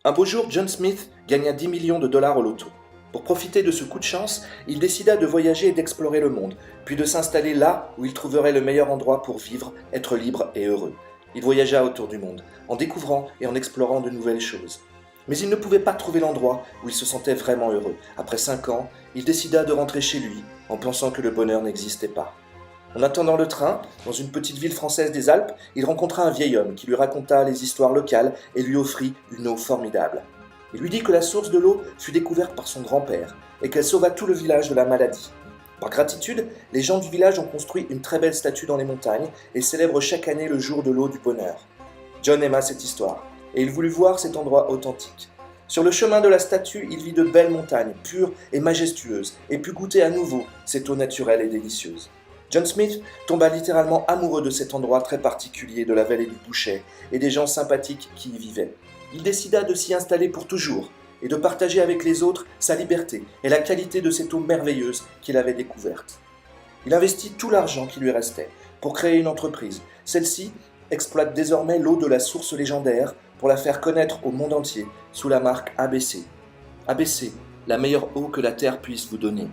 Un beau jour, John Smith gagna 10 millions de dollars au loto. Pour profiter de ce coup de chance, il décida de voyager et d'explorer le monde, puis de s'installer là où il trouverait le meilleur endroit pour vivre, être libre et heureux. Il voyagea autour du monde, en découvrant et en explorant de nouvelles choses. Mais il ne pouvait pas trouver l'endroit où il se sentait vraiment heureux. Après 5 ans, il décida de rentrer chez lui, en pensant que le bonheur n'existait pas. En attendant le train, dans une petite ville française des Alpes, il rencontra un vieil homme qui lui raconta les histoires locales et lui offrit une eau formidable. Il lui dit que la source de l'eau fut découverte par son grand-père et qu'elle sauva tout le village de la maladie. Par gratitude, les gens du village ont construit une très belle statue dans les montagnes et célèbrent chaque année le jour de l'eau du bonheur. John aima cette histoire et il voulut voir cet endroit authentique. Sur le chemin de la statue, il vit de belles montagnes, pures et majestueuses, et put goûter à nouveau cette eau naturelle et délicieuse. John Smith tomba littéralement amoureux de cet endroit très particulier de la vallée du Bouchet et des gens sympathiques qui y vivaient. Il décida de s'y installer pour toujours et de partager avec les autres sa liberté et la qualité de cette eau merveilleuse qu'il avait découverte. Il investit tout l'argent qui lui restait pour créer une entreprise. Celle-ci exploite désormais l'eau de la source légendaire pour la faire connaître au monde entier sous la marque ABC. ABC, la meilleure eau que la Terre puisse vous donner.